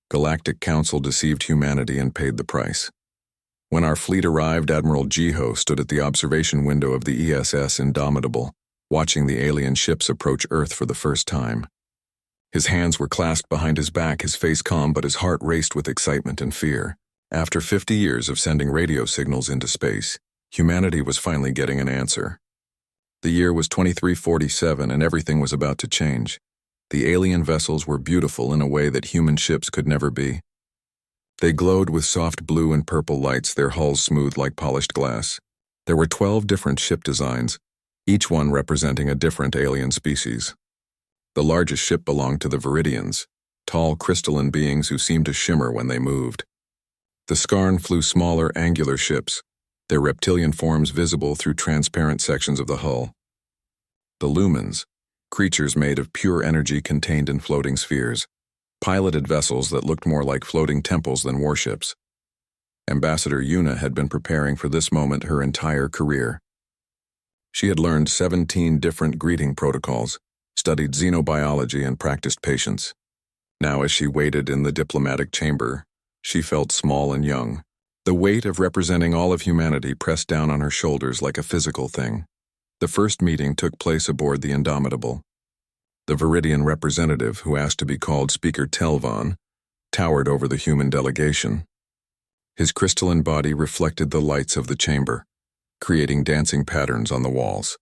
Galactic Council deceived humanity and paid the price. When our fleet arrived, Admiral Jiho stood at the observation window of the ESS Indomitable, watching the alien ships approach Earth for the first time. His hands were clasped behind his back, his face calm, but his heart raced with excitement and fear. After 50 years of sending radio signals into space, humanity was finally getting an answer. The year was 2347 and everything was about to change. The alien vessels were beautiful in a way that human ships could never be. They glowed with soft blue and purple lights, their hulls smooth like polished glass. There were 12 different ship designs, each one representing a different alien species. The largest ship belonged to the Viridians, tall crystalline beings who seemed to shimmer when they moved. The Skarn flew smaller, angular ships, their reptilian forms visible through transparent sections of the hull. The Lumens, creatures made of pure energy contained in floating spheres, piloted vessels that looked more like floating temples than warships. Ambassador Yuna had been preparing for this moment her entire career. She had learned 17 different greeting protocols, studied xenobiology, and practiced patience. Now, as she waited in the diplomatic chamber, she felt small and young. The weight of representing all of humanity pressed down on her shoulders like a physical thing. The first meeting took place aboard the Indomitable. The Viridian representative, who asked to be called Speaker Telvan, towered over the human delegation. His crystalline body reflected the lights of the chamber, creating dancing patterns on the walls.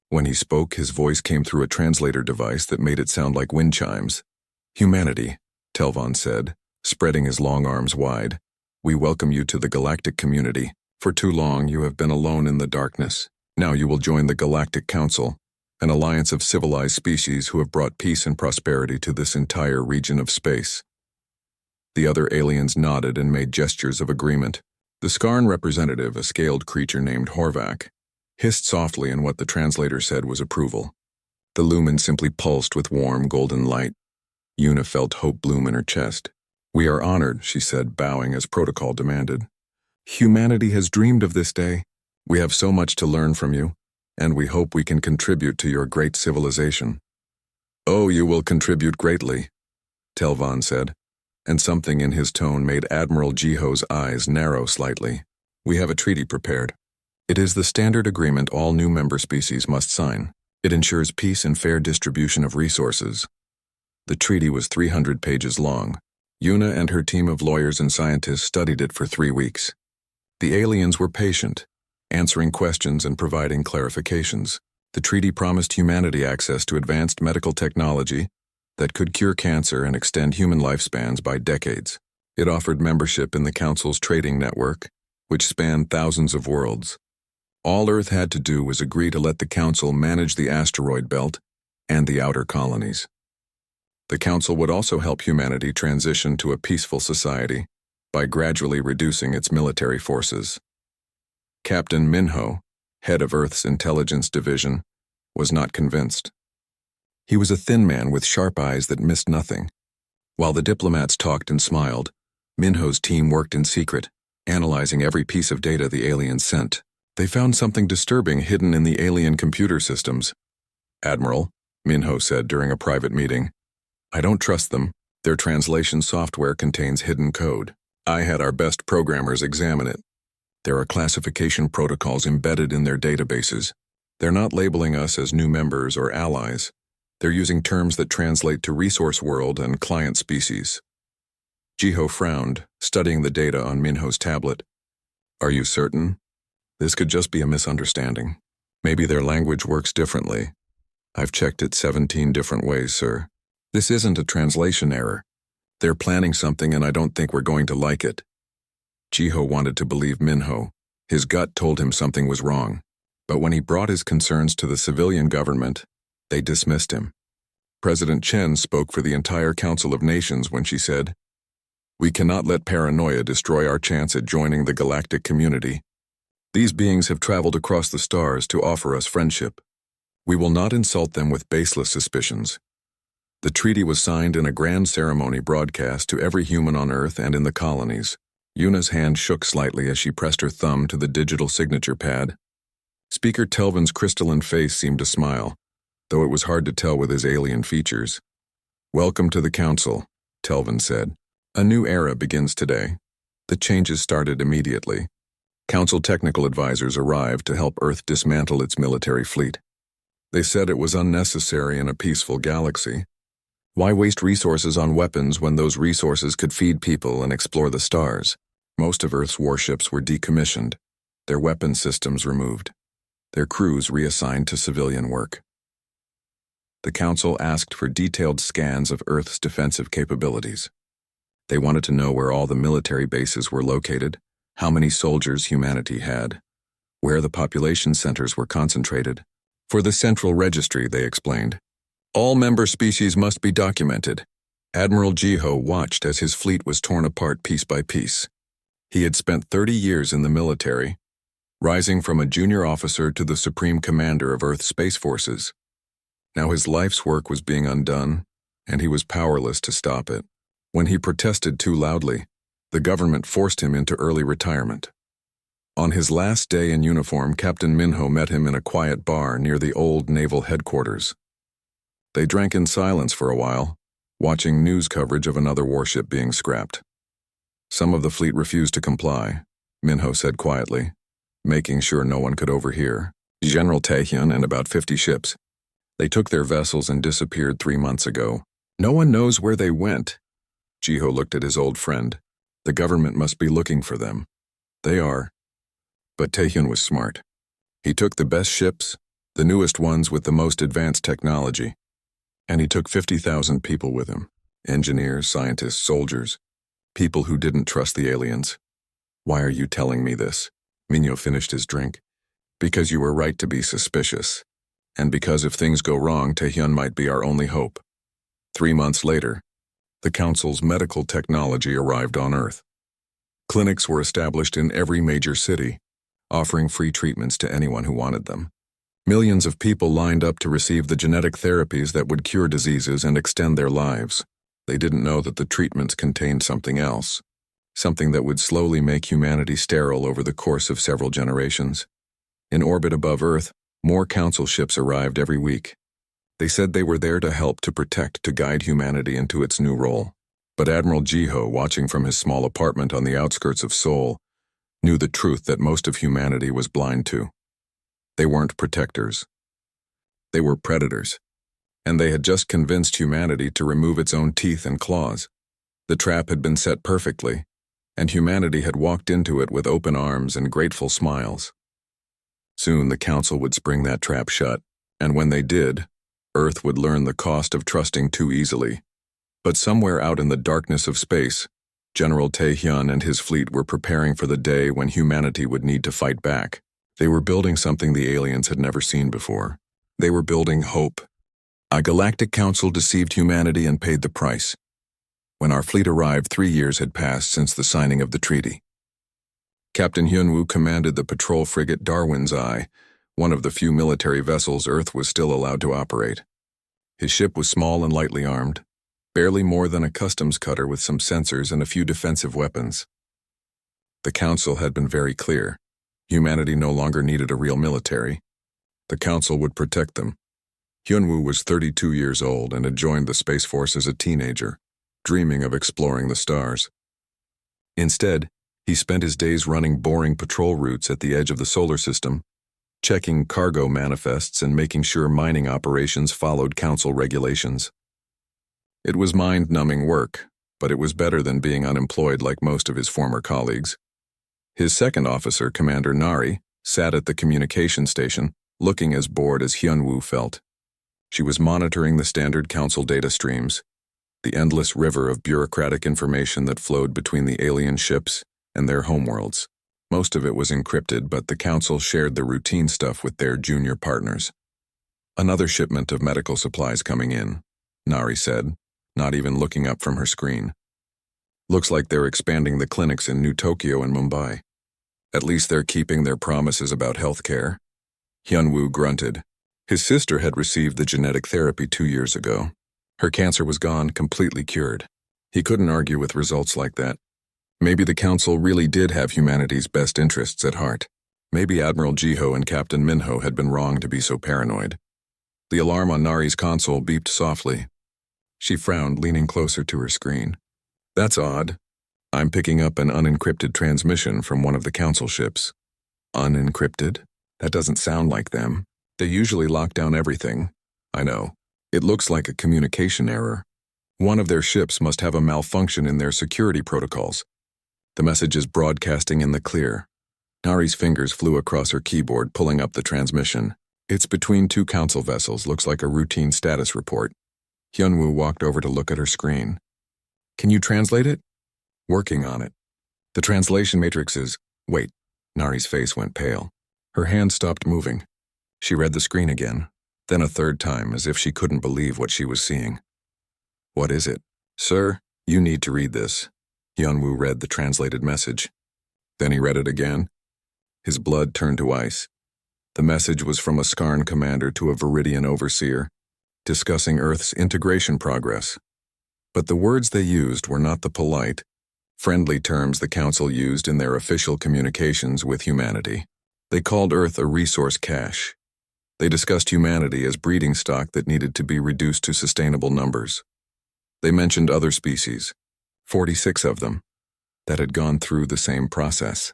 When he spoke, his voice came through a translator device that made it sound like wind chimes. "Humanity," Telvan said, spreading his long arms wide. "We welcome you to the galactic community. For too long you have been alone in the darkness. Now you will join the Galactic Council, an alliance of civilized species who have brought peace and prosperity to this entire region of space." The other aliens nodded and made gestures of agreement. The Skarn representative, a scaled creature named Horvath, hissed softly, and what the translator said was approval. The lumen simply pulsed with warm, golden light. Yuna felt hope bloom in her chest. "We are honored," she said, bowing as protocol demanded. "Humanity has dreamed of this day. We have so much to learn from you, and we hope we can contribute to your great civilization." "Oh, you will contribute greatly," Telvan said, and something in his tone made Admiral Jiho's eyes narrow slightly. "We have a treaty prepared. It is the standard agreement all new member species must sign. It ensures peace and fair distribution of resources." The treaty was 300 pages long. Yuna and her team of lawyers and scientists studied it for 3 weeks. The aliens were patient, answering questions and providing clarifications. The treaty promised humanity access to advanced medical technology that could cure cancer and extend human lifespans by decades. It offered membership in the Council's trading network, which spanned thousands of worlds. All Earth had to do was agree to let the Council manage the asteroid belt and the outer colonies. The Council would also help humanity transition to a peaceful society by gradually reducing its military forces. Captain Minho, head of Earth's intelligence division, was not convinced. He was a thin man with sharp eyes that missed nothing. While the diplomats talked and smiled, Minho's team worked in secret, analyzing every piece of data the aliens sent. They found something disturbing hidden in the alien computer systems. "Admiral," Minho said during a private meeting, "I don't trust them. Their translation software contains hidden code. I had our best programmers examine it. There are classification protocols embedded in their databases. They're not labeling us as new members or allies. They're using terms that translate to resource world and client species." Jiho frowned, studying the data on Minho's tablet. "Are you certain? This could just be a misunderstanding. Maybe their language works differently. I've checked it 17 different ways, sir. This isn't a translation error. They're planning something and I don't think we're going to like it." Jiho wanted to believe Minho. His gut told him something was wrong. But when he brought his concerns to the civilian government, they dismissed him. President Chen spoke for the entire Council of Nations when she said, "We cannot let paranoia destroy our chance at joining the galactic community. These beings have traveled across the stars to offer us friendship. We will not insult them with baseless suspicions." The treaty was signed in a grand ceremony broadcast to every human on Earth and in the colonies. Yuna's hand shook slightly as she pressed her thumb to the digital signature pad. Speaker Telvan's crystalline face seemed to smile, though it was hard to tell with his alien features. "Welcome to the Council," Telvan said. A new era begins today. The changes started immediately. Council technical advisors arrived to help Earth dismantle its military fleet. They said it was unnecessary in a peaceful galaxy. Why waste resources on weapons when those resources could feed people and explore the stars? Most of Earth's warships were decommissioned, their weapon systems removed, their crews reassigned to civilian work. The Council asked for detailed scans of Earth's defensive capabilities. They wanted to know where all the military bases were located, how many soldiers humanity had, where the population centers were concentrated. For the Central Registry, they explained, all member species must be documented. Admiral Jiho watched as his fleet was torn apart piece by piece. He had spent 30 years in the military, rising from a junior officer to the supreme commander of Earth's space forces. Now his life's work was being undone, and he was powerless to stop it. When he protested too loudly, the government forced him into early retirement. On his last day in uniform, Captain Minho met him in a quiet bar near the old naval headquarters. They drank in silence for a while, watching news coverage of another warship being scrapped. Some of the fleet refused to comply, Minho said quietly, making sure no one could overhear. General Taehyun and about 50 ships. They took their vessels and disappeared 3 months ago. No one knows where they went. Jiho looked at his old friend. The government must be looking for them. They are. But Taehyun was smart. He took the best ships, the newest ones with the most advanced technology, and he took 50,000 people with him. Engineers, scientists, soldiers. People who didn't trust the aliens. Why are you telling me this? Minho finished his drink. Because you were right to be suspicious. And because if things go wrong, Taehyun might be our only hope. 3 months later, the Council's medical technology arrived on Earth. Clinics were established in every major city, offering free treatments to anyone who wanted them. Millions of people lined up to receive the genetic therapies that would cure diseases and extend their lives. They didn't know that the treatments contained something else, something that would slowly make humanity sterile over the course of several generations. In orbit above Earth, more Council ships arrived every week. They said they were there to help, to protect, to guide humanity into its new role. But Admiral Jiho, watching from his small apartment on the outskirts of Seoul, knew the truth that most of humanity was blind to. They weren't protectors. They were predators. And they had just convinced humanity to remove its own teeth and claws. The trap had been set perfectly, and humanity had walked into it with open arms and grateful smiles. Soon the Council would spring that trap shut, and when they did, Earth would learn the cost of trusting too easily. But somewhere out in the darkness of space, General Taehyun and his fleet were preparing for the day when humanity would need to fight back. They were building something the aliens had never seen before. They were building hope. A Galactic Council deceived humanity and paid the price. When our fleet arrived, 3 years had passed since the signing of the treaty. Captain Hyunwoo commanded the patrol frigate Darwin's Eye, one of the few military vessels Earth was still allowed to operate. His ship was small and lightly armed, barely more than a customs cutter with some sensors and a few defensive weapons. The Council had been very clear. Humanity no longer needed a real military. The Council would protect them. Hyunwoo was 32 years old and had joined the Space Force as a teenager, dreaming of exploring the stars. Instead, he spent his days running boring patrol routes at the edge of the solar system, checking cargo manifests and making sure mining operations followed Council regulations. It was mind-numbing work, but it was better than being unemployed like most of his former colleagues. His second officer, Commander Nari, sat at the communication station, looking as bored as Hyunwoo felt. She was monitoring the standard Council data streams, the endless river of bureaucratic information that flowed between the alien ships and their homeworlds. Most of it was encrypted, but the Council shared the routine stuff with their junior partners. Another shipment of medical supplies coming in, Nari said, not even looking up from her screen. Looks like they're expanding the clinics in New Tokyo and Mumbai. At least they're keeping their promises about healthcare. Hyunwoo grunted. His sister had received the genetic therapy 2 years ago. Her cancer was gone, completely cured. He couldn't argue with results like that. Maybe the Council really did have humanity's best interests at heart. Maybe Admiral Jiho and Captain Minho had been wrong to be so paranoid. The alarm on Nari's console beeped softly. She frowned, leaning closer to her screen. That's odd. I'm picking up an unencrypted transmission from one of the council ships. Unencrypted? That doesn't sound like them. They usually lock down everything. I know. It looks like a communication error. One of their ships must have a malfunction in their security protocols. The message is broadcasting in the clear. Nari's fingers flew across her keyboard, pulling up the transmission. It's between two council vessels, looks like a routine status report. Hyunwoo walked over to look at her screen. Can you translate it? Working on it. The translation matrix is... Wait. Nari's face went pale. Her hand stopped moving. She read the screen again, then a third time, as if she couldn't believe what she was seeing. What is it? Sir, you need to read this. Hyunwoo read the translated message. Then he read it again. His blood turned to ice. The message was from a Skarn commander to a Viridian overseer, discussing Earth's integration progress. But the words they used were not the polite, friendly terms the Council used in their official communications with humanity. They called Earth a resource cache. They discussed humanity as breeding stock that needed to be reduced to sustainable numbers. They mentioned other species, 46 of them, that had gone through the same process.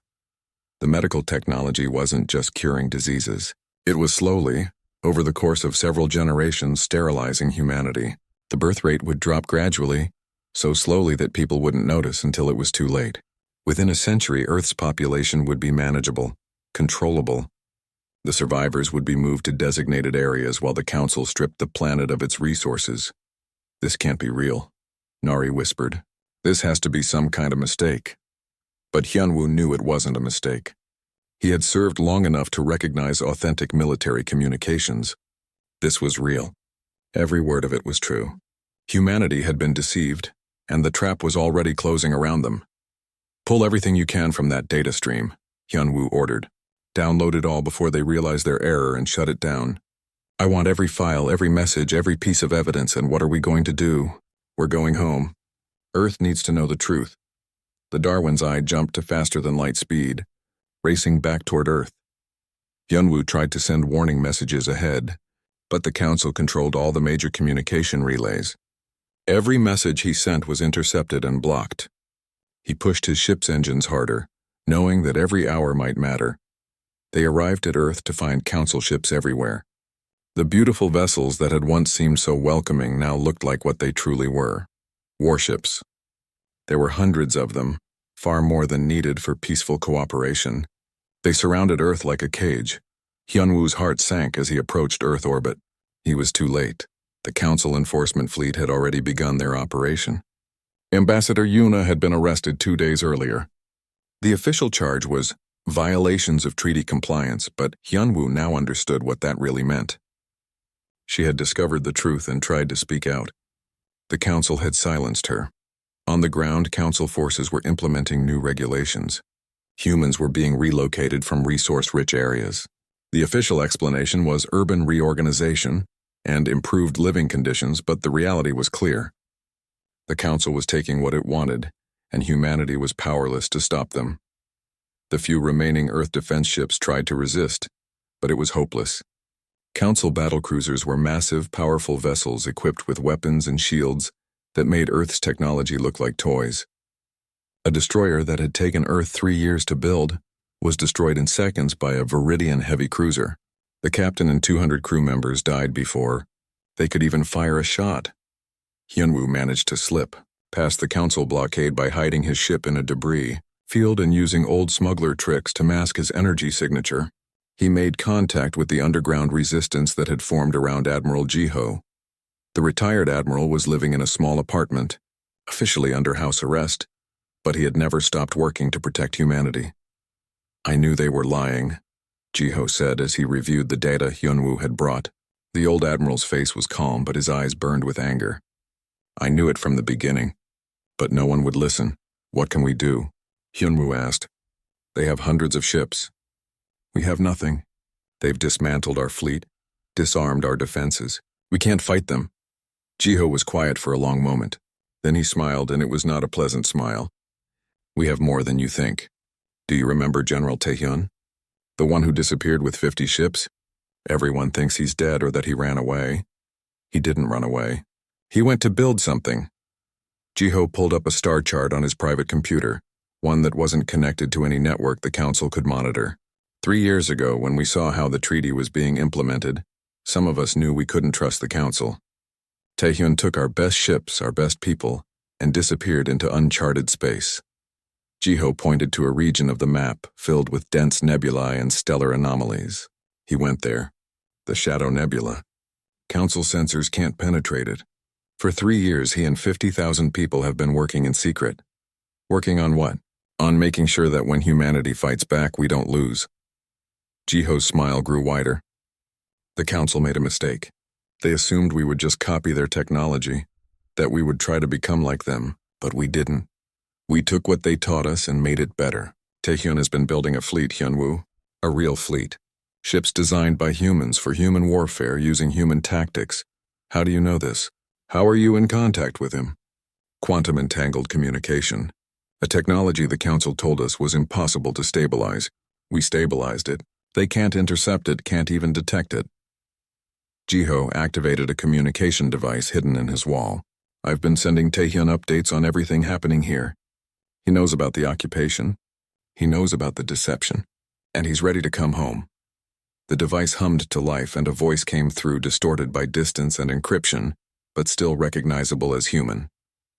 The medical technology wasn't just curing diseases. It was slowly, over the course of several generations, sterilizing humanity. The birth rate would drop gradually, so slowly that people wouldn't notice until it was too late. Within a century, Earth's population would be manageable, controllable. The survivors would be moved to designated areas while the Council stripped the planet of its resources. This can't be real, Nari whispered. This has to be some kind of mistake. But Hyunwoo knew it wasn't a mistake. He had served long enough to recognize authentic military communications. This was real. Every word of it was true. Humanity had been deceived, and the trap was already closing around them. Pull everything you can from that data stream, Hyunwoo ordered. Download it all before they realize their error and shut it down. I want every file, every message, every piece of evidence, and what are we going to do? We're going home. Earth needs to know the truth. The Darwin's eye jumped to faster-than-light speed, racing back toward Earth. Hyunwoo tried to send warning messages ahead, but the Council controlled all the major communication relays. Every message he sent was intercepted and blocked. He pushed his ship's engines harder, knowing that every hour might matter. They arrived at Earth to find Council ships everywhere. The beautiful vessels that had once seemed so welcoming now looked like what they truly were: warships. There were hundreds of them, far more than needed for peaceful cooperation. They surrounded Earth like a cage. Hyunwoo's heart sank as he approached Earth orbit. He was too late. The Council enforcement fleet had already begun their operation. Ambassador Yuna had been arrested 2 days earlier. The official charge was violations of treaty compliance, but Hyunwoo now understood what that really meant. She had discovered the truth and tried to speak out. The Council had silenced her. On the ground, Council forces were implementing new regulations. Humans were being relocated from resource-rich areas. The official explanation was urban reorganization and improved living conditions, but the reality was clear. The Council was taking what it wanted, and humanity was powerless to stop them. The few remaining Earth defense ships tried to resist, but it was hopeless. Council battlecruisers were massive, powerful vessels equipped with weapons and shields that made Earth's technology look like toys. A destroyer that had taken Earth 3 years to build was destroyed in seconds by a Viridian heavy cruiser. The captain and 200 crew members died before they could even fire a shot. Hyunwoo managed to slip past the Council blockade by hiding his ship in a debris field and using old smuggler tricks to mask his energy signature. He made contact with the underground resistance that had formed around Admiral Jiho. The retired admiral was living in a small apartment, officially under house arrest, but he had never stopped working to protect humanity. I knew they were lying, Jiho said as he reviewed the data Hyunwoo had brought. The old admiral's face was calm, but his eyes burned with anger. I knew it from the beginning, but no one would listen. What can we do? Hyunwoo asked. They have hundreds of ships. We have nothing. They've dismantled our fleet, disarmed our defenses. We can't fight them. Jiho was quiet for a long moment. Then he smiled, and it was not a pleasant smile. We have more than you think. Do you remember General Taehyun? The one who disappeared with 50 ships? Everyone thinks he's dead or that he ran away. He didn't run away. He went to build something. Jiho pulled up a star chart on his private computer, one that wasn't connected to any network the council could monitor. 3 years ago, when we saw how the treaty was being implemented, some of us knew we couldn't trust the council. Taehyun took our best ships, our best people, and disappeared into uncharted space. Jiho pointed to a region of the map filled with dense nebulae and stellar anomalies. He went there. The Shadow Nebula. Council sensors can't penetrate it. For 3 years, he and 50,000 people have been working in secret. Working on what? On making sure that when humanity fights back, we don't lose. Jiho's smile grew wider. The council made a mistake. They assumed we would just copy their technology, that we would try to become like them, but we didn't. We took what they taught us and made it better. Taehyun has been building a fleet, Hyunwoo. A real fleet. Ships designed by humans for human warfare using human tactics. How do you know this? How are you in contact with him? Quantum entangled communication. A technology the council told us was impossible to stabilize. We stabilized it. They can't intercept it, can't even detect it. Jiho activated a communication device hidden in his wall. I've been sending Taehyun updates on everything happening here. He knows about the occupation. He knows about the deception. And he's ready to come home. The device hummed to life and a voice came through distorted by distance and encryption, but still recognizable as human.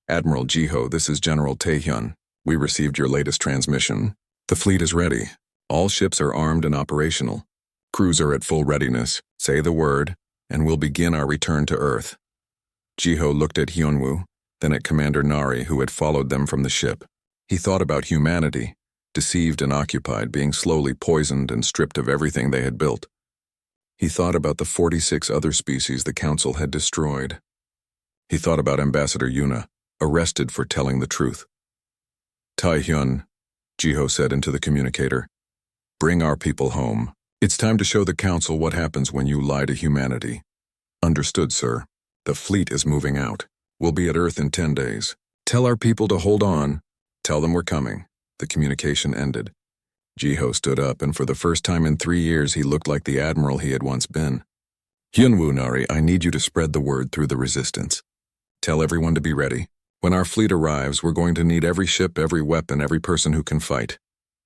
Admiral Jiho, this is General Taehyun. We received your latest transmission. The fleet is ready. All ships are armed and operational. Crews are at full readiness. Say the word, and we'll begin our return to Earth. Jiho looked at Hyunwoo, then at Commander Nari, who had followed them from the ship. He thought about humanity, deceived and occupied, being slowly poisoned and stripped of everything they had built. He thought about the 46 other species the council had destroyed. He thought about Ambassador Yuna, arrested for telling the truth. Taehyun, Jiho said into the communicator, bring our people home. It's time to show the council what happens when you lie to humanity. Understood, sir. The fleet is moving out. We'll be at Earth in 10 days. Tell our people to hold on. Tell them we're coming. The communication ended. Jiho stood up, and for the first time in 3 years, he looked like the admiral he had once been. Hyunwoo, Nari, I need you to spread the word through the resistance. Tell everyone to be ready. When our fleet arrives, we're going to need every ship, every weapon, every person who can fight.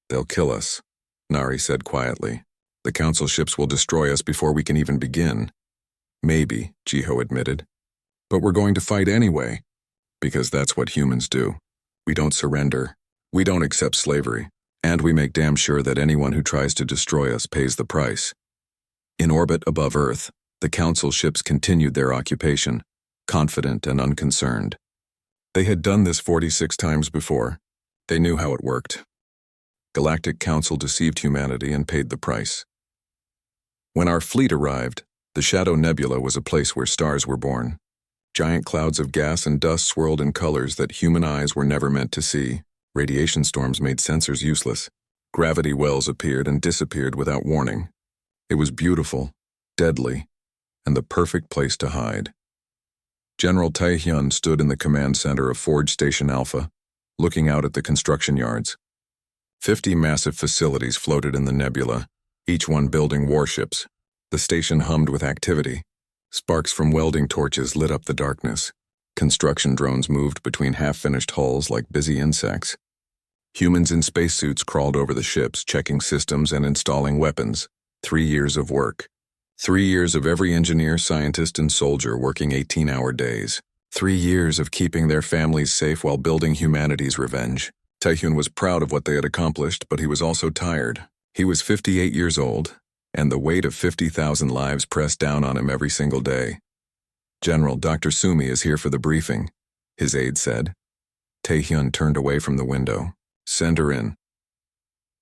They'll kill us, Nari said quietly. The council ships will destroy us before we can even begin. Maybe, Jiho admitted. But we're going to fight anyway, because that's what humans do. We don't surrender. We don't accept slavery. And we make damn sure that anyone who tries to destroy us pays the price. In orbit above Earth, the council ships continued their occupation, confident and unconcerned. They had done this 46 times before. They knew how it worked. Galactic Council deceived humanity and paid the price. When our fleet arrived, the Shadow Nebula was a place where stars were born. Giant clouds of gas and dust swirled in colors that human eyes were never meant to see. Radiation storms made sensors useless. Gravity wells appeared and disappeared without warning. It was beautiful, deadly, and the perfect place to hide. General Taehyun stood in the command center of Forge Station Alpha, looking out at the construction yards. 50 massive facilities floated in the nebula, each one building warships. The station hummed with activity. Sparks from welding torches lit up the darkness. Construction drones moved between half-finished hulls like busy insects. Humans in spacesuits crawled over the ships, checking systems and installing weapons. 3 years of work. 3 years of every engineer, scientist, and soldier working 18-hour days. 3 years of keeping their families safe while building humanity's revenge. Taehyun was proud of what they had accomplished, but he was also tired. He was 58 years old, and the weight of 50,000 lives pressed down on him every single day. General, Dr. Sumi is here for the briefing, his aide said. Taehyun turned away from the window. Send her in.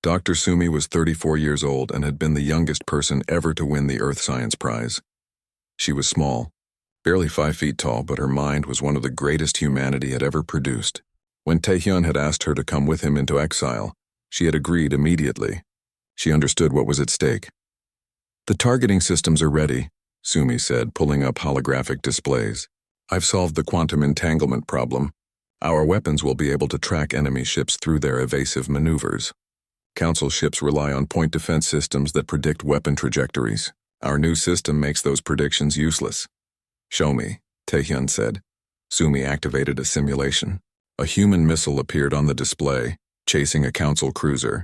Dr. Sumi was 34 years old and had been the youngest person ever to win the Earth Science Prize. She was small, barely 5 feet tall, but her mind was one of the greatest humanity had ever produced. When Taehyun had asked her to come with him into exile, she had agreed immediately. She understood what was at stake. The targeting systems are ready, Sumi said, pulling up holographic displays. I've solved the quantum entanglement problem. Our weapons will be able to track enemy ships through their evasive maneuvers. Council ships rely on point defense systems that predict weapon trajectories. Our new system makes those predictions useless. Show me, Taehyun said. Sumi activated a simulation. A human missile appeared on the display, chasing a council cruiser.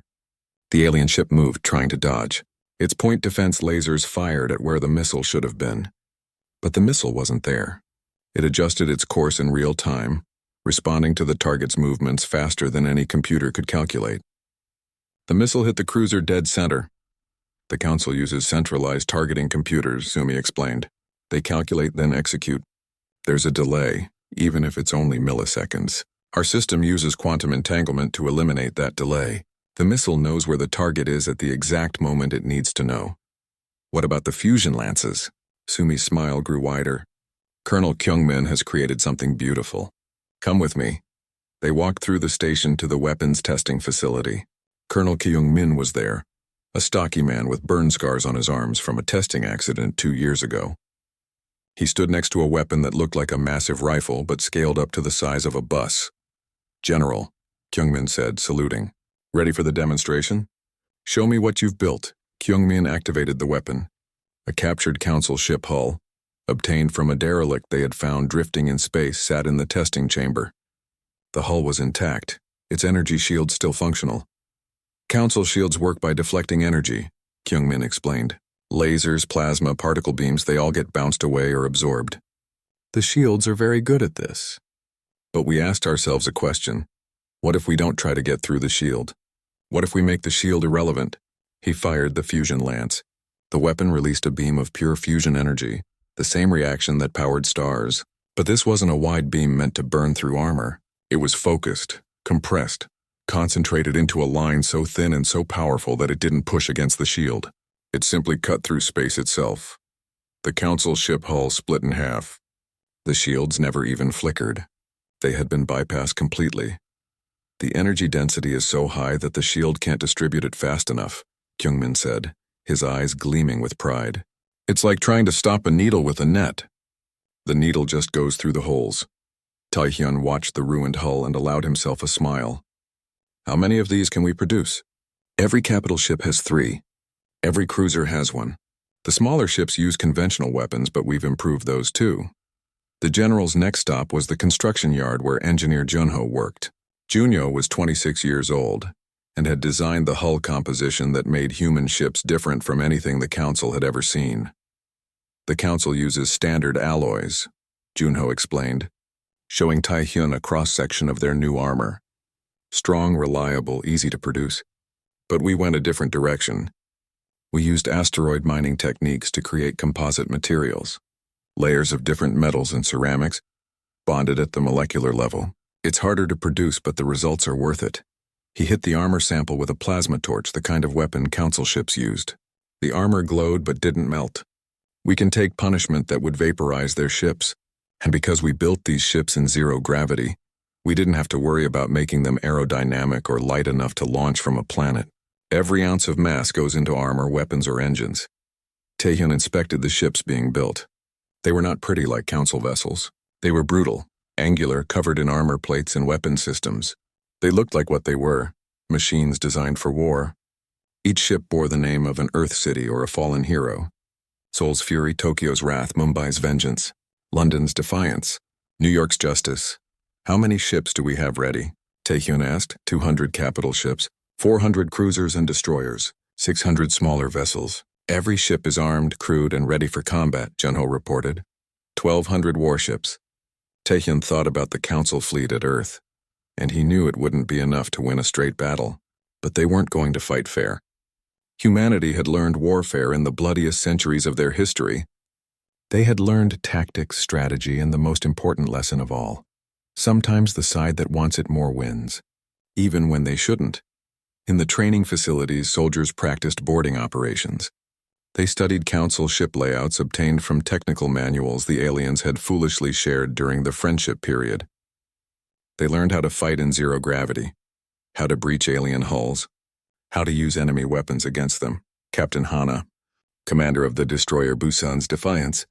The alien ship moved, trying to dodge. Its point defense lasers fired at where the missile should have been. But the missile wasn't there. It adjusted its course in real time, responding to the target's movements faster than any computer could calculate. The missile hit the cruiser dead center. The council uses centralized targeting computers, Sumi explained. They calculate, then execute. There's a delay, even if it's only milliseconds. Our system uses quantum entanglement to eliminate that delay. The missile knows where the target is at the exact moment it needs to know. What about the fusion lances? Sumi's smile grew wider. Colonel Kyungmin has created something beautiful. Come with me. They walked through the station to the weapons testing facility. Colonel Kyungmin was there, a stocky man with burn scars on his arms from a testing accident 2 years ago. He stood next to a weapon that looked like a massive rifle but scaled up to the size of a bus. General, Kyungmin said, saluting. Ready for the demonstration? Show me what you've built. Kyungmin activated the weapon. A captured council ship hull, obtained from a derelict they had found drifting in space, sat in the testing chamber. The hull was intact, its energy shield still functional. Council shields work by deflecting energy, Kyungmin explained. Lasers, plasma, particle beams, they all get bounced away or absorbed. The shields are very good at this. But we asked ourselves a question. What if we don't try to get through the shield? What if we make the shield irrelevant? He fired the fusion lance. The weapon released a beam of pure fusion energy, the same reaction that powered stars. But this wasn't a wide beam meant to burn through armor. It was focused, compressed, concentrated into a line so thin and so powerful that it didn't push against the shield. It simply cut through space itself. The council ship hull split in half. The shields never even flickered. They had been bypassed completely. The energy density is so high that the shield can't distribute it fast enough, Kyungmin said, his eyes gleaming with pride. It's like trying to stop a needle with a net. The needle just goes through the holes. Taehyun watched the ruined hull and allowed himself a smile. How many of these can we produce? Every capital ship has 3. Every cruiser has one. The smaller ships use conventional weapons, but we've improved those too. The general's next stop was the construction yard where engineer Junho worked. Junho was 26 years old and had designed the hull composition that made human ships different from anything the council had ever seen. The council uses standard alloys, Junho explained, showing Taehyun a cross-section of their new armor. Strong, reliable, easy to produce. But we went a different direction. We used asteroid mining techniques to create composite materials, layers of different metals and ceramics, bonded at the molecular level. It's harder to produce, but the results are worth it. He hit the armor sample with a plasma torch, the kind of weapon council ships used. The armor glowed but didn't melt. We can take punishment that would vaporize their ships, and because we built these ships in zero gravity, we didn't have to worry about making them aerodynamic or light enough to launch from a planet. Every ounce of mass goes into armor, weapons, or engines. Taehyun inspected the ships being built. They were not pretty like council vessels. They were brutal, angular, covered in armor plates and weapon systems. They looked like what they were, machines designed for war. Each ship bore the name of an Earth city or a fallen hero. Seoul's fury, Tokyo's wrath, Mumbai's vengeance, London's defiance, New York's justice. How many ships do we have ready? Taehyun asked. 200 capital ships, 400 cruisers and destroyers, 600 smaller vessels. Every ship is armed, crewed, and ready for combat, Junho reported. 1,200 warships. Taehyun thought about the council fleet at Earth, and he knew it wouldn't be enough to win a straight battle, but they weren't going to fight fair. Humanity had learned warfare in the bloodiest centuries of their history. They had learned tactics, strategy, and the most important lesson of all. Sometimes the side that wants it more wins, even when they shouldn't. In the training facilities, soldiers practiced boarding operations. They studied council ship layouts obtained from technical manuals the aliens had foolishly shared during the friendship period. They learned how to fight in zero gravity, how to breach alien hulls, how to use enemy weapons against them. Captain Hana, commander of the destroyer Busan's Defiance,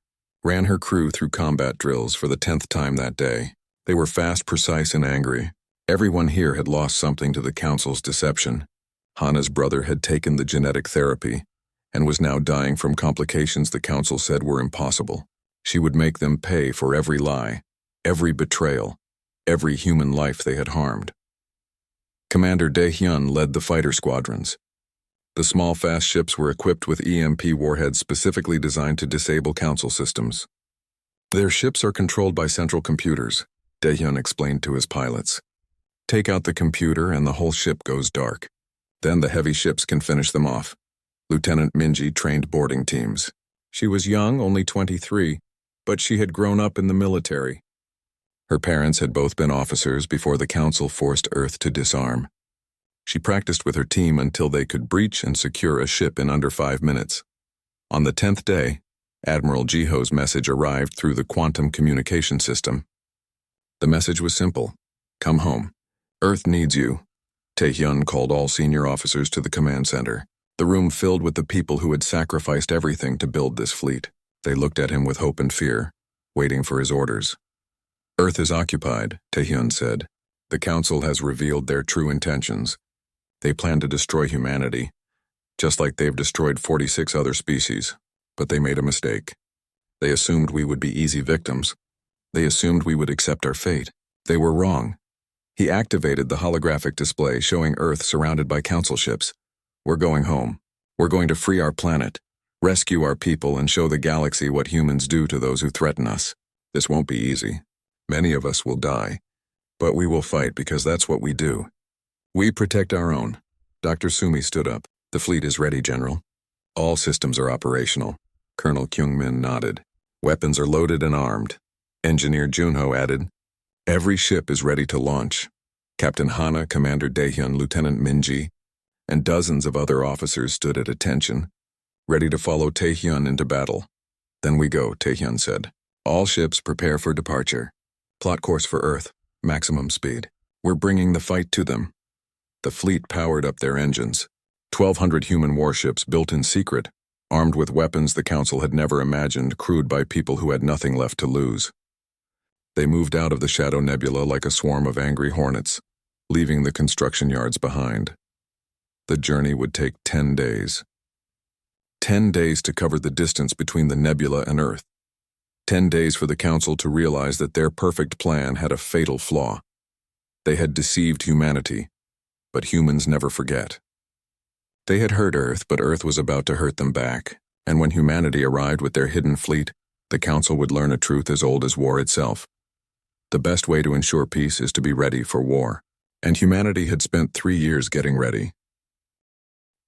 ran her crew through combat drills for the 10th time that day. They were fast, precise, and angry. Everyone here had lost something to the council's deception. Hana's brother had taken the genetic therapy and was now dying from complications the council said were impossible. She would make them pay for every lie. every betrayal, every human life they had harmed. Commander Dae-hyun led the fighter squadrons. The small, fast ships were equipped with EMP warheads specifically designed to disable Council systems. Their ships are controlled by central computers, Dae-hyun explained to his pilots. Take out the computer and the whole ship goes dark. Then the heavy ships can finish them off. Lieutenant Minji trained boarding teams. She was young, only 23, but she had grown up in the military. Her parents had both been officers before the Council forced Earth to disarm. She practiced with her team until they could breach and secure a ship in under 5 minutes. On the 10th day, Admiral Jiho's message arrived through the quantum communication system. The message was simple. Come home. Earth needs you. Tae-hyun called all senior officers to the command center, the room filled with the people who had sacrificed everything to build this fleet. They looked at him with hope and fear, waiting for his orders. Earth is occupied, Tae-hyun said. The Council has revealed their true intentions. They plan to destroy humanity, just like they've destroyed 46 other species. But they made a mistake. They assumed we would be easy victims. They assumed we would accept our fate. They were wrong. He activated the holographic display showing Earth surrounded by Council ships. We're going home. We're going to free our planet, rescue our people, and show the galaxy what humans do to those who threaten us. This won't be easy. Many of us will die. But we will fight because that's what we do. We protect our own. Dr. Sumi stood up. The fleet is ready, General. All systems are operational. Colonel Kyung-min nodded. Weapons are loaded and armed. Engineer Junho added, every ship is ready to launch. Captain Hana, Commander Dae-hyun, Lieutenant Minji, and dozens of other officers stood at attention, ready to follow Tae-hyun into battle. Then we go, Tae-hyun said. All ships prepare for departure. Plot course for Earth, maximum speed. We're bringing the fight to them. The fleet powered up their engines. 1,200 human warships built in secret, armed with weapons the Council had never imagined, crewed by people who had nothing left to lose. They moved out of the Shadow Nebula like a swarm of angry hornets, leaving the construction yards behind. The journey would take 10 days. 10 days to cover the distance between the nebula and Earth. 10 days for the Council to realize that their perfect plan had a fatal flaw. They had deceived humanity, but humans never forget. They had hurt Earth, but Earth was about to hurt them back, and when humanity arrived with their hidden fleet, the Council would learn a truth as old as war itself. The best way to ensure peace is to be ready for war, and humanity had spent 3 years getting ready.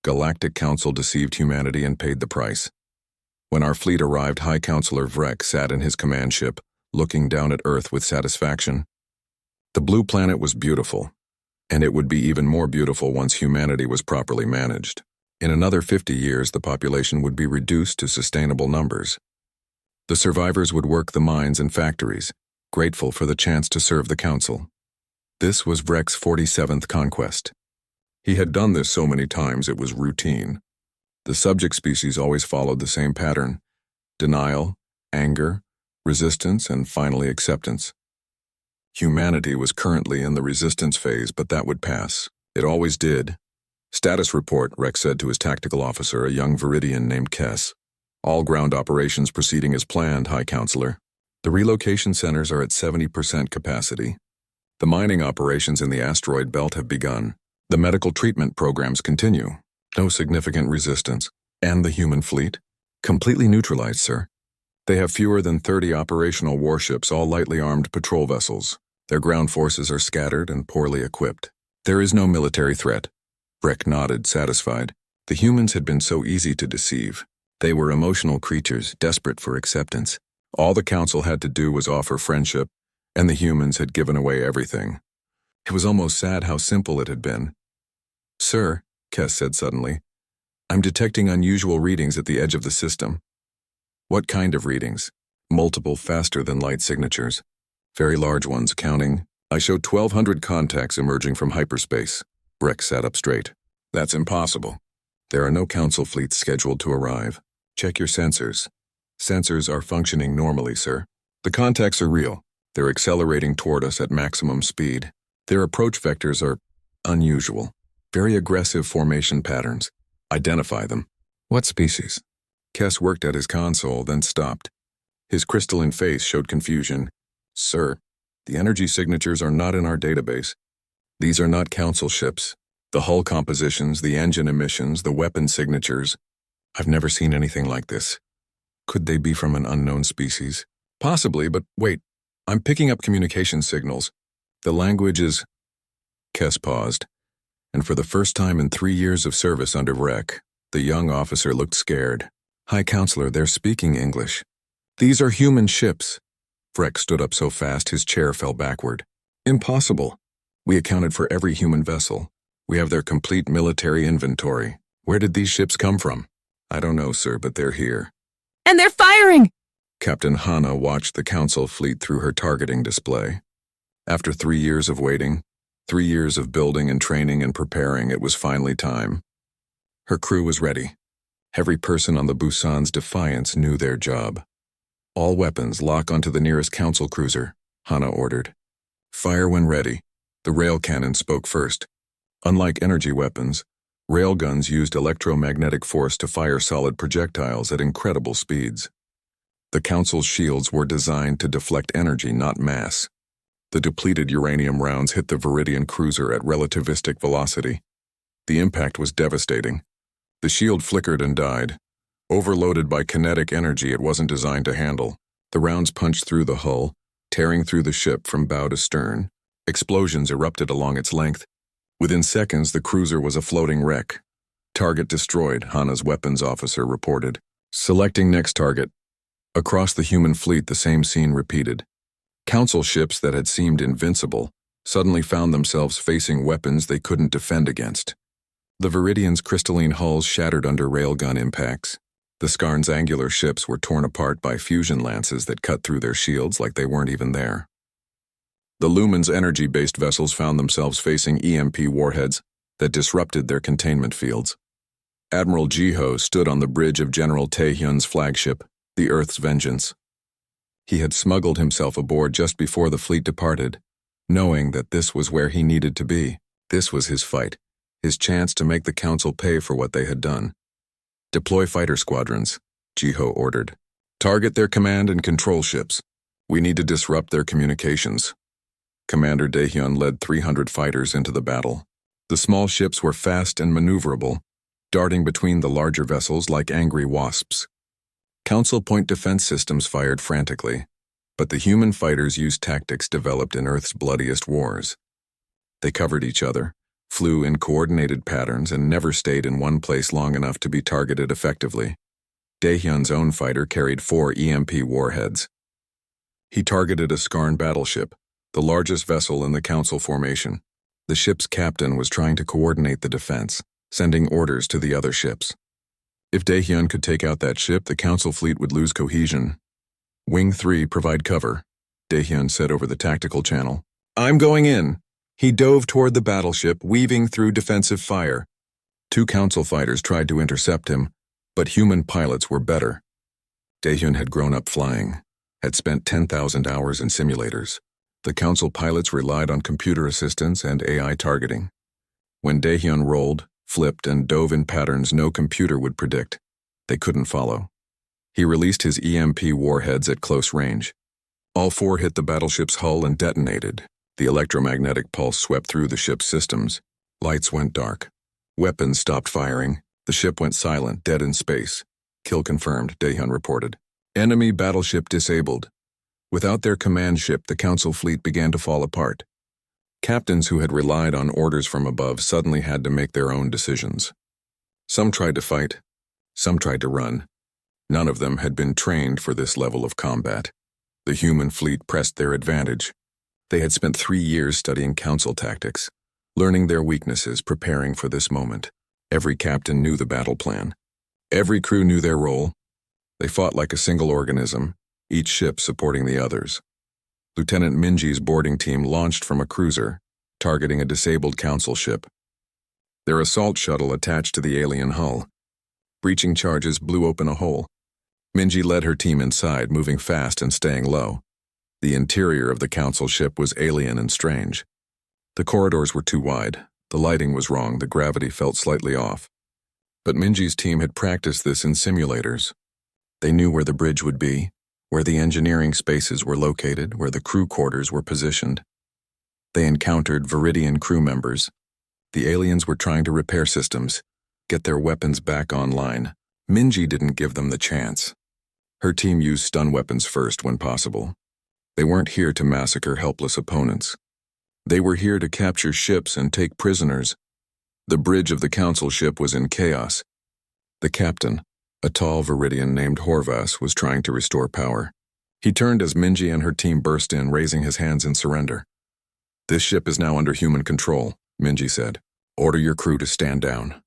Galactic Council deceived humanity and paid the price. When our fleet arrived, High Counselor Vrek sat in his command ship, looking down at Earth with satisfaction. The blue planet was beautiful, and it would be even more beautiful once humanity was properly managed. In another 50 years, the population would be reduced to sustainable numbers. The survivors would work the mines and factories, grateful for the chance to serve the Council. This was Vrek's 47th conquest. He had done this so many times it was routine. The subject species always followed the same pattern: denial, anger, resistance, and finally acceptance. Humanity was currently in the resistance phase, but that would pass. It always did. Status report, Rex said to his tactical officer, a young Viridian named Kess. All ground operations proceeding as planned, High Counselor. The relocation centers are at 70% capacity. The mining operations in the asteroid belt have begun. The medical treatment programs continue. No significant resistance. And the human fleet? Completely neutralized, sir. They have fewer than 30 operational warships, all lightly armed patrol vessels. Their ground forces are scattered and poorly equipped. There is no military threat. Vrek nodded, satisfied. The humans had been so easy to deceive. They were emotional creatures, desperate for acceptance. All the Council had to do was offer friendship, and the humans had given away everything. It was almost sad how simple it had been. Sir, Kess said suddenly, I'm detecting unusual readings at the edge of the system. What kind of readings? Multiple faster-than-light signatures. Very large ones, counting. I showed 1,200 contacts emerging from hyperspace. Vrek sat up straight. That's impossible. There are no Council fleets scheduled to arrive. Check your sensors. Sensors are functioning normally, sir. The contacts are real. They're accelerating toward us at maximum speed. Their approach vectors are unusual. Very aggressive formation patterns. Identify them. What species? Kess worked at his console, then stopped. His crystalline face showed confusion. Sir, the energy signatures are not in our database. These are not council ships. The hull compositions, the engine emissions, the weapon signatures. I've never seen anything like this. Could they be from an unknown species? Possibly, but wait. I'm picking up communication signals. The language is... Kess paused, and for the first time in 3 years of service under Vrek, the young officer looked scared. High Counselor, they're speaking English. These are human ships. Vrek stood up so fast his chair fell backward. Impossible. We accounted for every human vessel. We have their complete military inventory. Where did these ships come from? I don't know, sir, but they're here. And they're firing! Captain Hana watched the Council fleet through her targeting display. After 3 years of waiting, 3 years of building and training and preparing, it was finally time. Her crew was ready. Every person on the Busan's Defiance knew their job. All weapons lock onto the nearest Council cruiser, Hana ordered. Fire when ready. The rail cannon spoke first. Unlike energy weapons, railguns used electromagnetic force to fire solid projectiles at incredible speeds. The Council's shields were designed to deflect energy, not mass. The depleted uranium rounds hit the Viridian cruiser at relativistic velocity. The impact was devastating. The shield flickered and died. Overloaded by kinetic energy it wasn't designed to handle. The rounds punched through the hull, tearing through the ship from bow to stern. Explosions erupted along its length. Within seconds, the cruiser was a floating wreck. Target destroyed, Hana's weapons officer reported. Selecting next target. Across the human fleet, the same scene repeated. Council ships that had seemed invincible suddenly found themselves facing weapons they couldn't defend against. The Viridian's crystalline hulls shattered under railgun impacts. The Skarn's angular ships were torn apart by fusion lances that cut through their shields like they weren't even there. The Lumen's energy-based vessels found themselves facing EMP warheads that disrupted their containment fields. Admiral Jiho stood on the bridge of General Taehyun's flagship, the Earth's Vengeance. He had smuggled himself aboard just before the fleet departed, knowing that this was where he needed to be. This was his fight, his chance to make the Council pay for what they had done. Deploy fighter squadrons, Jiho ordered. Target their command and control ships. We need to disrupt their communications. Commander Daehyun led 300 fighters into the battle. The small ships were fast and maneuverable, darting between the larger vessels like angry wasps. Council point defense systems fired frantically, but the human fighters used tactics developed in Earth's bloodiest wars. They covered each other, flew in coordinated patterns, and never stayed in one place long enough to be targeted effectively. Daehyun's own fighter carried 4 EMP warheads. He targeted a Skarn battleship, the largest vessel in the Council formation. The ship's captain was trying to coordinate the defense, sending orders to the other ships. If Daehyun could take out that ship, the Council fleet would lose cohesion. Wing 3, provide cover, Daehyun said over the tactical channel. I'm going in. He dove toward the battleship, weaving through defensive fire. 2 Council fighters tried to intercept him, but human pilots were better. Daehyun had grown up flying, had spent 10,000 hours in simulators. The Council pilots relied on computer assistance and AI targeting. When Daehyun rolled, flipped, and dove in patterns no computer would predict, they couldn't follow. He released his EMP warheads at close range. All 4 hit the battleship's hull and detonated. The electromagnetic pulse swept through the ship's systems. Lights went dark. Weapons stopped firing. The ship went silent, dead in space. Kill confirmed, Daehyun reported. Enemy battleship disabled. Without their command ship, the Council fleet began to fall apart. Captains who had relied on orders from above suddenly had to make their own decisions. Some tried to fight. Some tried to run. None of them had been trained for this level of combat. The human fleet pressed their advantage. They had spent 3 years studying Council tactics, learning their weaknesses, preparing for this moment. Every captain knew the battle plan. Every crew knew their role. They fought like a single organism, each ship supporting the others. Lieutenant Minji's boarding team launched from a cruiser, targeting a disabled Council ship. Their assault shuttle attached to the alien hull. Breaching charges blew open a hole. Minji led her team inside, moving fast and staying low. The interior of the Council ship was alien and strange. The corridors were too wide, the lighting was wrong, the gravity felt slightly off. But Minji's team had practiced this in simulators. They knew where the bridge would be, where the engineering spaces were located, where the crew quarters were positioned. They encountered Viridian crew members. The aliens were trying to repair systems, get their weapons back online. Minji didn't give them the chance. Her team used stun weapons first when possible. They weren't here to massacre helpless opponents. They were here to capture ships and take prisoners. The bridge of the council ship was in chaos. The captain, a tall Viridian named Horvath, was trying to restore power. He turned as Minji and her team burst in, raising his hands in surrender. "This ship is now under human control," Minji said. "Order your crew to stand down."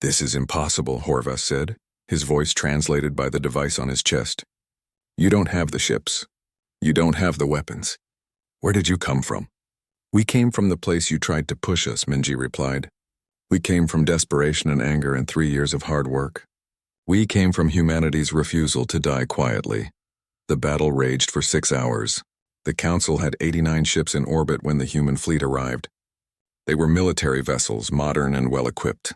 "This is impossible," Horvath said, his voice translated by the device on his chest. "You don't have the ships. You don't have the weapons. Where did you come from?" "We came from the place you tried to push us," Minji replied. "We came from desperation and anger and 3 years of hard work. We came from humanity's refusal to die quietly." The battle raged for 6 hours. The Council had 89 ships in orbit when the human fleet arrived. They were military vessels, modern and well-equipped.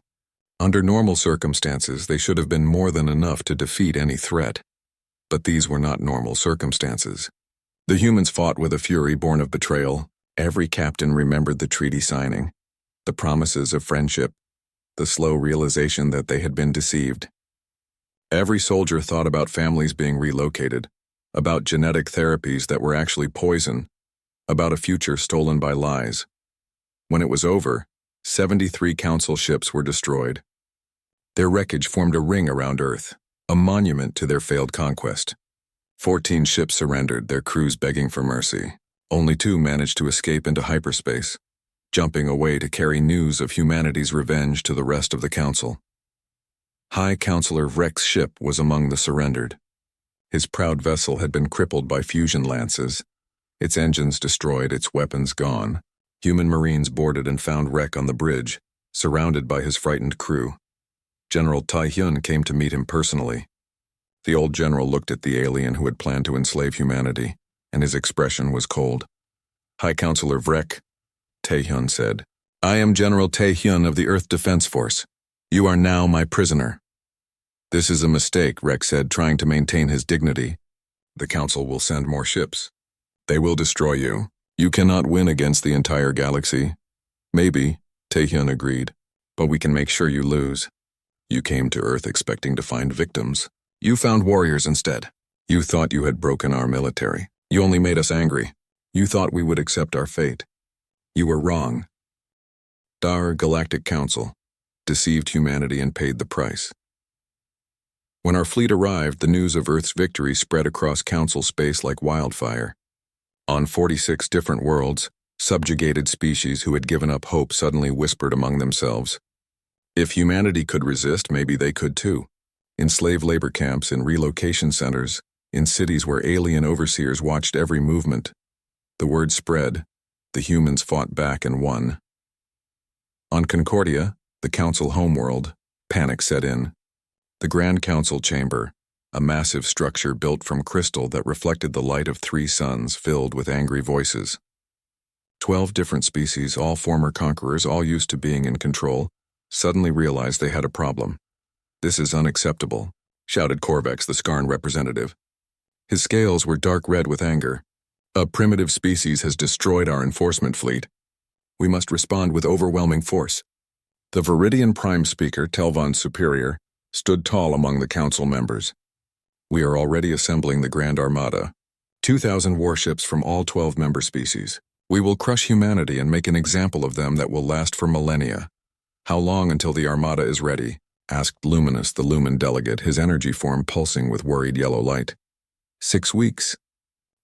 Under normal circumstances, they should have been more than enough to defeat any threat. But these were not normal circumstances. The humans fought with a fury born of betrayal. Every captain remembered the treaty signing, the promises of friendship, the slow realization that they had been deceived. Every soldier thought about families being relocated, about genetic therapies that were actually poison, about a future stolen by lies. When it was over, 73 council ships were destroyed. Their wreckage formed a ring around Earth, a monument to their failed conquest. 14 ships surrendered, their crews begging for mercy. Only 2 managed to escape into hyperspace, jumping away to carry news of humanity's revenge to the rest of the Council. High Counselor Vrex's ship was among the surrendered. His proud vessel had been crippled by fusion lances, its engines destroyed, its weapons gone. Human Marines boarded and found wreck on the bridge, surrounded by his frightened crew. General Taehyun came to meet him personally. The old general looked at the alien who had planned to enslave humanity, and his expression was cold. "High Counselor Vrek," Taehyun said, "I am General Taehyun of the Earth Defense Force. You are now my prisoner." "This is a mistake," Vrek said, trying to maintain his dignity. "The Council will send more ships. They will destroy you. You cannot win against the entire galaxy." "Maybe," Taehyun agreed, "but we can make sure you lose. You came to Earth expecting to find victims. You found warriors instead. You thought you had broken our military. You only made us angry. You thought we would accept our fate. You were wrong. Dar Galactic Council deceived humanity and paid the price." When our fleet arrived, the news of Earth's victory spread across Council space like wildfire. On 46 different worlds, subjugated species who had given up hope suddenly whispered among themselves. If humanity could resist, maybe they could too. In slave labor camps, in relocation centers, in cities where alien overseers watched every movement. The word spread. The humans fought back and won. On Concordia, the Council homeworld, panic set in. The Grand Council chamber, a massive structure built from crystal that reflected the light of 3 suns filled with angry voices. 12 different species, all former conquerors, all used to being in control, suddenly realized they had a problem. "This is unacceptable," shouted Corvex, the Skarn representative. His scales were dark red with anger. "A primitive species has destroyed our enforcement fleet. We must respond with overwhelming force." The Viridian Prime Speaker, Telvon's superior, stood tall among the Council members. "We are already assembling the Grand Armada, 2,000 warships from all 12 member species. We will crush humanity and make an example of them that will last for millennia." "How long until the Armada is ready?" asked Luminous, the Lumen delegate, his energy form pulsing with worried yellow light. 6 weeks.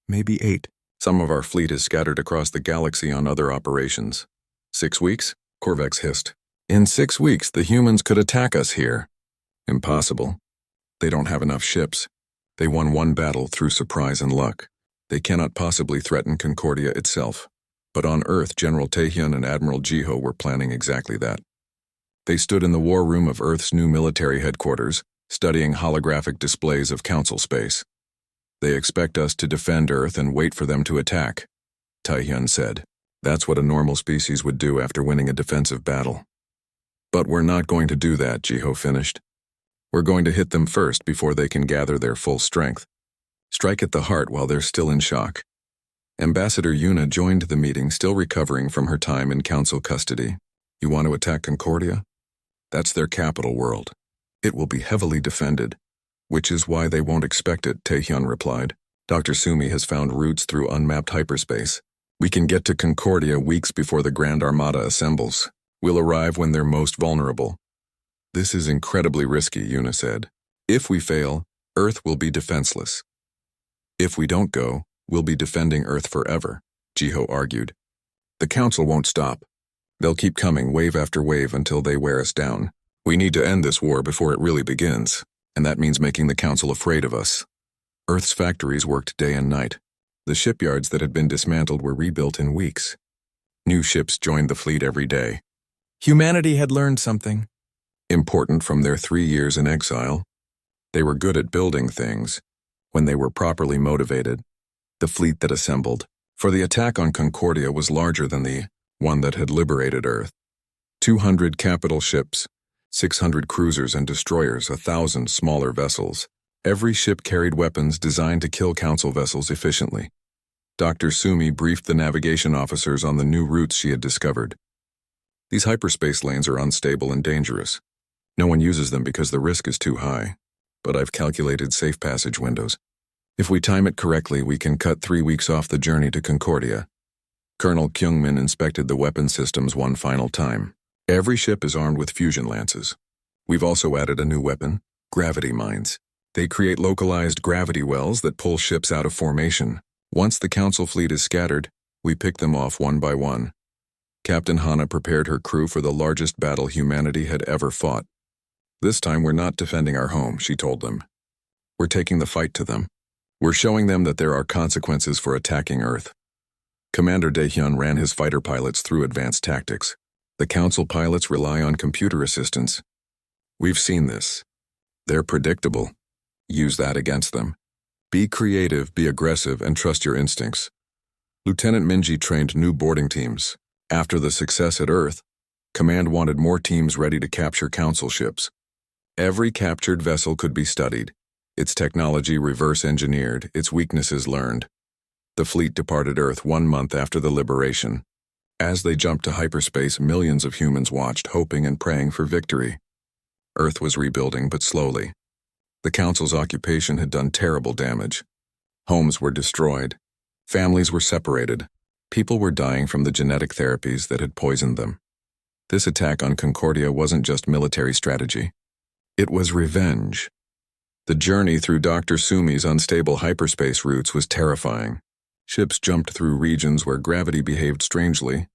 Maybe 8. Some of our fleet is scattered across the galaxy on other operations. 6 weeks? Corvex hissed. "In 6 weeks, the humans could attack us here." "Impossible. They don't have enough ships. They won 1 battle through surprise and luck. They cannot possibly threaten Concordia itself." But on Earth, General Taehyun and Admiral Jiho were planning exactly that. They stood in the war room of Earth's new military headquarters, studying holographic displays of Council space. "They expect us to defend Earth and wait for them to attack," Taehyun said. "That's what a normal species would do after winning a defensive battle." "But we're not going to do that," Jiho finished. "We're going to hit them first before they can gather their full strength." Strike at the heart while they're still in shock. Ambassador Yuna joined the meeting, still recovering from her time in council custody. You want to attack Concordia? That's their capital world. It will be heavily defended, which is why they won't expect it, Taehyun replied. Dr. Sumi has found routes through unmapped hyperspace. We can get to Concordia weeks before the Grand Armada assembles. We'll arrive when they're most vulnerable. This is incredibly risky, Yuna said. If we fail, Earth will be defenseless. If we don't go, we'll be defending Earth forever, Jiho argued. The council won't stop. They'll keep coming wave after wave until they wear us down. We need to end this war before it really begins, and that means making the council afraid of us. Earth's factories worked day and night. The shipyards that had been dismantled were rebuilt in weeks. New ships joined the fleet every day. Humanity had learned something important from their 3 years in exile. They were good at building things when they were properly motivated. The fleet that assembled for the attack on Concordia was larger than the one that had liberated Earth. 200 capital ships, 600 cruisers and destroyers, 1,000 smaller vessels. Every ship carried weapons designed to kill council vessels efficiently. Dr. Sumi briefed the navigation officers on the new routes she had discovered. These hyperspace lanes are unstable and dangerous. No one uses them because the risk is too high, but I've calculated safe passage windows. If we time it correctly, we can cut 3 weeks off the journey to Concordia. Colonel Kyungmin inspected the weapon systems one final time. Every ship is armed with fusion lances. We've also added a new weapon, gravity mines. They create localized gravity wells that pull ships out of formation. Once the council fleet is scattered, we pick them off one by one. Captain Hana prepared her crew for the largest battle humanity had ever fought. This time we're not defending our home, she told them. We're taking the fight to them. We're showing them that there are consequences for attacking Earth. Commander Daehyun ran his fighter pilots through advanced tactics. The council pilots rely on computer assistance. We've seen this. They're predictable. Use that against them. Be creative, be aggressive, and trust your instincts. Lieutenant Minji trained new boarding teams. After the success at Earth, Command wanted more teams ready to capture council ships. Every captured vessel could be studied, its technology reverse-engineered, its weaknesses learned. The fleet departed Earth 1 month after the liberation. As they jumped to hyperspace, millions of humans watched, hoping and praying for victory. Earth was rebuilding, but slowly. The Council's occupation had done terrible damage. Homes were destroyed. Families were separated. People were dying from the genetic therapies that had poisoned them. This attack on Concordia wasn't just military strategy. It was revenge. The journey through Dr. Sumi's unstable hyperspace routes was terrifying. Ships jumped through regions where gravity behaved strangely,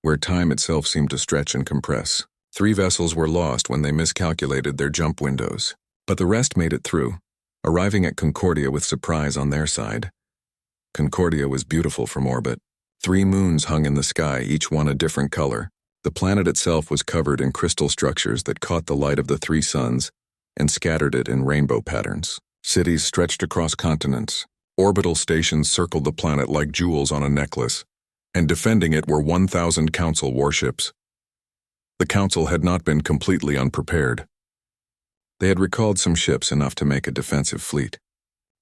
where time itself seemed to stretch and compress. 3 vessels were lost when they miscalculated their jump windows, but the rest made it through, arriving at Concordia with surprise on their side. Concordia was beautiful from orbit. 3 moons hung in the sky, each one a different color. The planet itself was covered in crystal structures that caught the light of the 3 suns and scattered it in rainbow patterns. Cities stretched across continents. Orbital stations circled the planet like jewels on a necklace, and defending it were 1,000 Council warships. The Council had not been completely unprepared. They had recalled some ships, enough to make a defensive fleet.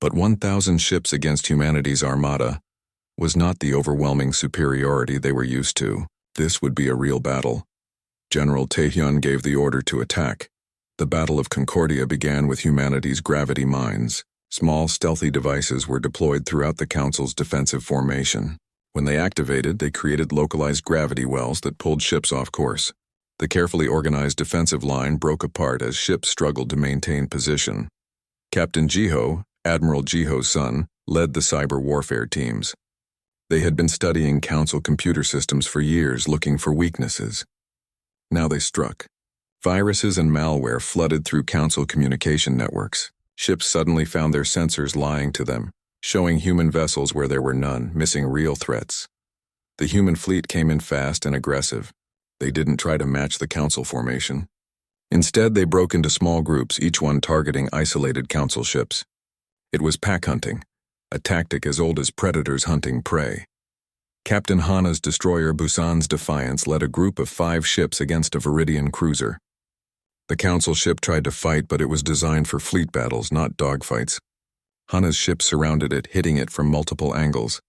But 1,000 ships against humanity's armada was not the overwhelming superiority they were used to. This would be a real battle. General Taehyun gave the order to attack. The Battle of Concordia began with humanity's gravity mines. Small, stealthy devices were deployed throughout the Council's defensive formation. When they activated, they created localized gravity wells that pulled ships off course. The carefully organized defensive line broke apart as ships struggled to maintain position. Captain Jiho, Admiral Jiho's son, led the cyber warfare teams. They had been studying Council computer systems for years, looking for weaknesses. Now they struck. Viruses and malware flooded through Council communication networks. Ships suddenly found their sensors lying to them, showing human vessels where there were none, missing real threats. The human fleet came in fast and aggressive. They didn't try to match the Council formation. Instead, they broke into small groups, each one targeting isolated Council ships. It was pack hunting, a tactic as old as predators hunting prey. Captain Hana's destroyer Busan's Defiance led a group of 5 ships against a Viridian cruiser. The Council ship tried to fight, but it was designed for fleet battles, not dogfights. Hana's ship surrounded it, hitting it from multiple angles.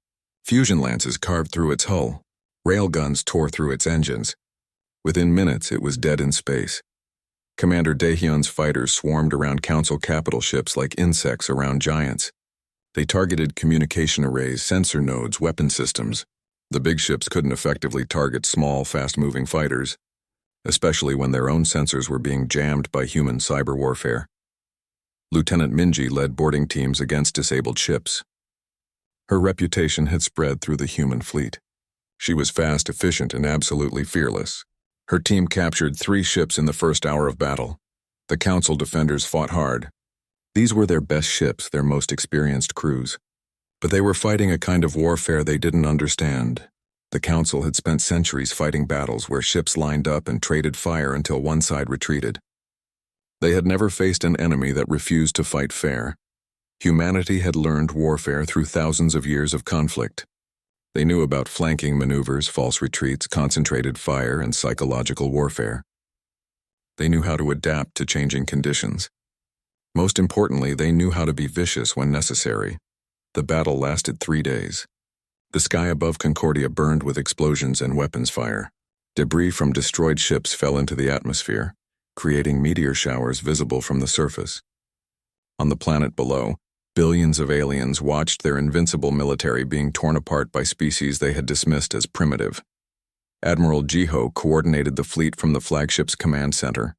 Fusion lances carved through its hull. Railguns tore through its engines. Within minutes, it was dead in space. Commander Daehyun's fighters swarmed around Council capital ships like insects around giants. They targeted communication arrays, sensor nodes, weapon systems. The big ships couldn't effectively target small, fast-moving fighters, especially when their own sensors were being jammed by human cyber warfare. Lieutenant Minji led boarding teams against disabled ships. Her reputation had spread through the human fleet. She was fast, efficient, and absolutely fearless. Her team captured 3 ships in the first hour of battle. The Council defenders fought hard. These were their best ships, their most experienced crews. But they were fighting a kind of warfare they didn't understand. The Council had spent centuries fighting battles where ships lined up and traded fire until one side retreated. They had never faced an enemy that refused to fight fair. Humanity had learned warfare through thousands of years of conflict. They knew about flanking maneuvers, false retreats, concentrated fire, and psychological warfare. They knew how to adapt to changing conditions. Most importantly, they knew how to be vicious when necessary. The battle lasted 3 days. The sky above Concordia burned with explosions and weapons fire. Debris from destroyed ships fell into the atmosphere, creating meteor showers visible from the surface. On the planet below, billions of aliens watched their invincible military being torn apart by species they had dismissed as primitive. Admiral Jiho coordinated the fleet from the flagship's command center.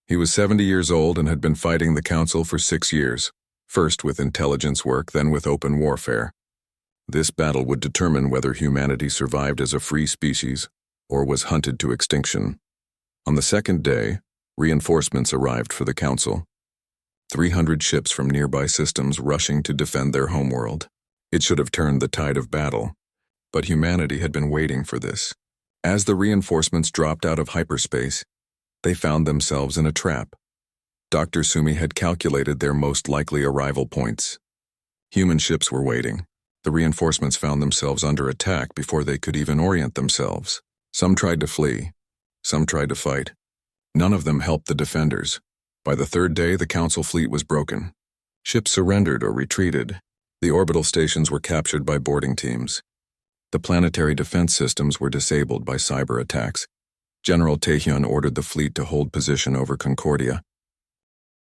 He was 70 years old and had been fighting the Council for 6 years, first with intelligence work, then with open warfare. This battle would determine whether humanity survived as a free species or was hunted to extinction. On the second day, reinforcements arrived for the Council. 300 ships from nearby systems rushing to defend their homeworld. It should have turned the tide of battle, but humanity had been waiting for this. As the reinforcements dropped out of hyperspace, they found themselves in a trap. Dr. Sumi had calculated their most likely arrival points. Human ships were waiting. The reinforcements found themselves under attack before they could even orient themselves. Some tried to flee. Some tried to fight. None of them helped the defenders. By the third day, the Council fleet was broken. Ships surrendered or retreated. The orbital stations were captured by boarding teams. The planetary defense systems were disabled by cyber attacks. General Taehyun ordered the fleet to hold position over Concordia.